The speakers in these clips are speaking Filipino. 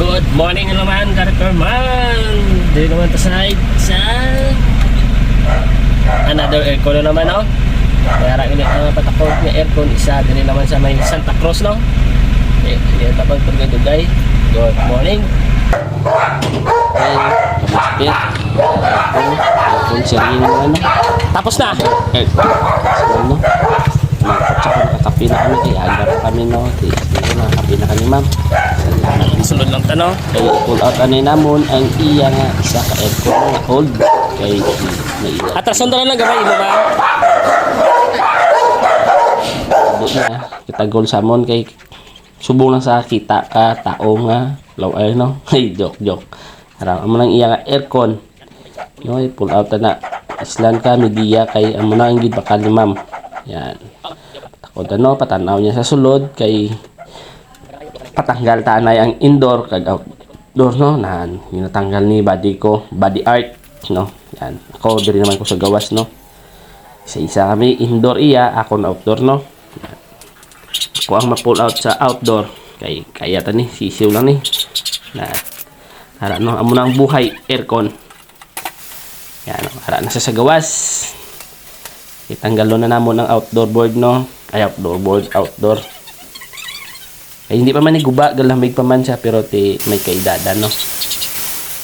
Good morning naman, Karperman. Dito naman sa another aircon na naman, no? Kaya rin ang patakot ng aircon, isa din naman sa may Santa Cruz, no? Dito tapos pagdugay. Good morning. Okay, kamuspit. Aircon, sirino naman, no? Tapos na! Aircon, no? Tsaka nakakapi na kami, kaya aga pa kami, no? Dito nakakapi na kami, ma'am. Sulod lang tanong. Kay pull out ani namon ang iya nga isa ka aircon nga hold kay naiya. Atrason na lang gamay mo ba? Buti na kita gol samon kay subong lang sa kita ka tao nga law ay no. Ay joke. Ara amo nang iya nga aircon. No, pull out na islan ka media kay amo na ang gid bakal ni ma'am. Yan. Takod no patanaw niya sa sulod kay patanggal tanay ang indoor kag outdoor, no, na ginatanggal ni body art, no. Yan ako diri naman ko sa gawas, no, isa kami indoor iya ako na outdoor, no. Yan. Ako ang ma-pull out sa outdoor kay kaya ta ni sisiw lang ni na ara no amo na ang buhay aircon. Yan no, ara na sa gawas itanggalo na namon ang outdoor board, no, ay outdoor ay hindi pa man ni guba, galamig pa man siya pero may kaedada, no.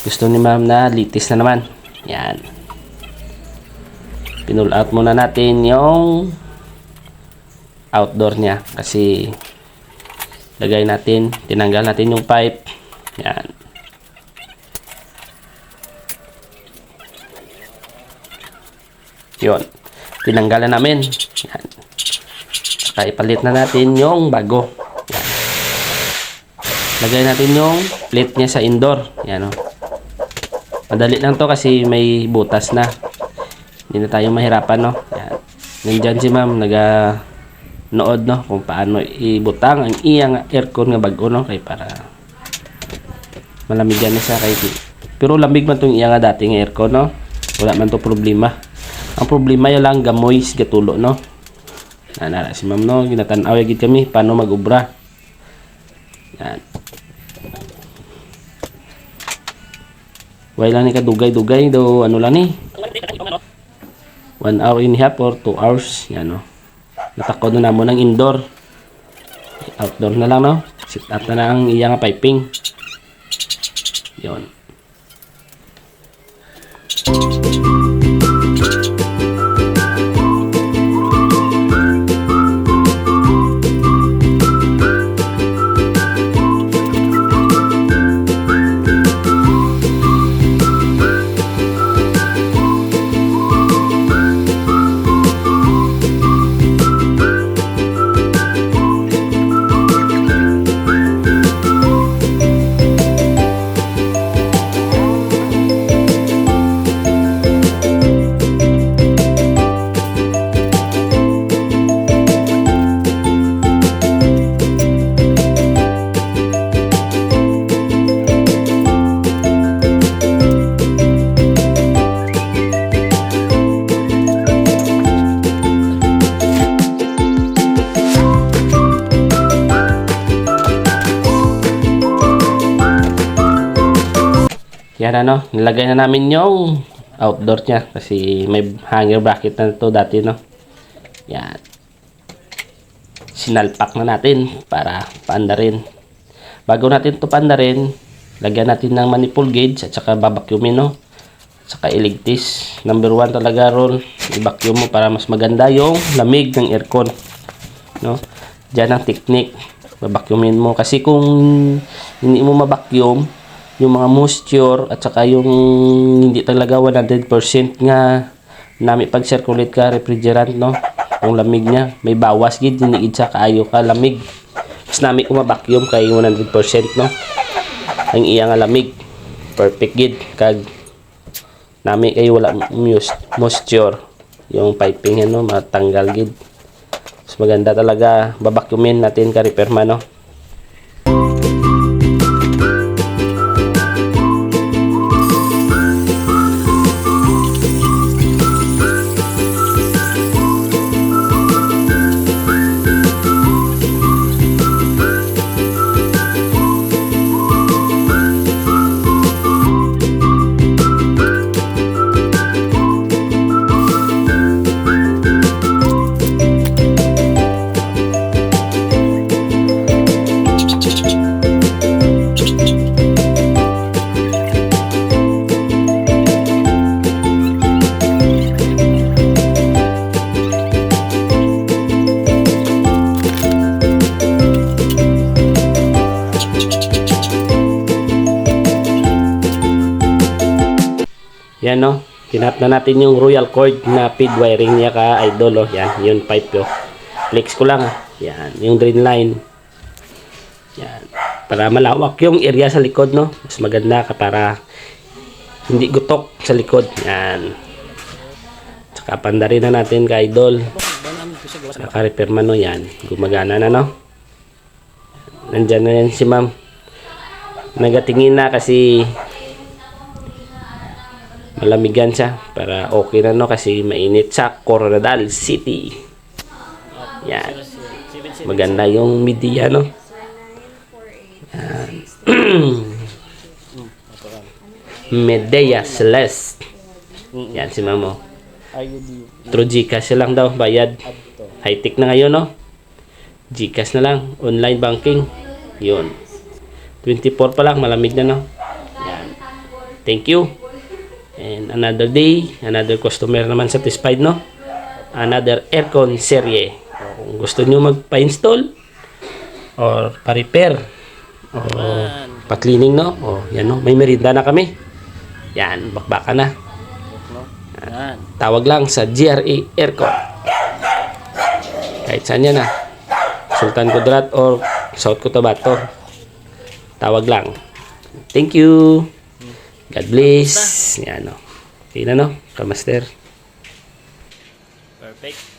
Gusto ni ma'am na litis na naman. Yan. Pinull out muna natin yung outdoor niya kasi tinanggal natin yung pipe. Yan. Yun. Tinanggalan namin. Yan. Saka ipalit na natin yung bago. Lagay natin yung plate niya sa indoor. Yan o. Madali lang to kasi may butas na. Hindi na tayo mahirapan, no. Yan. Nandyan si ma'am nood, no, kung paano ibutang ang iyang aircon nga bago, no, kay para malamigan na siya kay pero lamig man tong iyang dating aircon, no. Wala man to problema. Ang problema yun lang gamoy gatulo, no. Nara si ma'am, no, ginatanaw gid kami paano mag-ubra. Yan. Why lang ni kadugay-dugay do ano lang ni 1 hour and a half or 2 hours. Yan, no. Natakod na namo ng indoor. Outdoor na lang, no. Set up na ang iya nga piping. Yon. Yan, ano, nilagay na namin yung outdoor niya kasi may hanger bracket na ito dati, no. Yan. Sinalpak na natin para paandarin. Bago natin ito paandarin, lagyan natin ng manifold gauge at saka babacuumin, no. At saka iligtis. Number 1 talaga ron, i-vacuum mo para mas maganda yung lamig ng aircon, no. Diyan ang technique. Babacuumin mo kasi kung hindi mo mabacuum yung mga moisture at saka yung hindi talaga 100% nga nami pag-circulate ka refrigerant, no, yung lamig niya may bawas gid dinigid sa kaayo ka lamig mas nami vacuum kay 100%, no, ang iya nga lamig perfect gid kag nami kay wala moisture yung piping yan, no, matanggal gid. Mas maganda talaga babacuumin natin ka repairman, no. Yan no. Kinat na natin yung royal cord na feed wiring niya ka idol oh. Yan, yung pipe ko. Flex ko lang Yan, yung drain line. Yan. Para malawak yung area sa likod no. Mas maganda ka para hindi gutok sa likod. Yan. Tsaka pandarin na natin ka idol. Naka-repair man no yan. Gumagana na no. Nandyan na yan si ma'am. Nagatingin na kasi malamigan siya para okay na no kasi mainit sa Coronadal City. Yan. Maganda yung media no. Yan. Medea Celeste. Yan si mamo. True Gcash lang daw bayad. High tech na ngayon no. Gcash na lang, online banking. Yun. 24 pa lang malamig na no. Yan. Thank you. And another day, another customer naman satisfied, no? Another aircon serye. Kung gusto nyo magpa-install or pa-repair o pa-cleaning, no? O, yan, no? May merienda na kami. Yan, bakbaka na. Tawag lang sa GRA Aircon. Kahit saan yan, Sultan Kudarat or South Cotabato. Tawag lang. Thank you. God bless. Yan, no. Okay na, no? Kamaster. Perfect.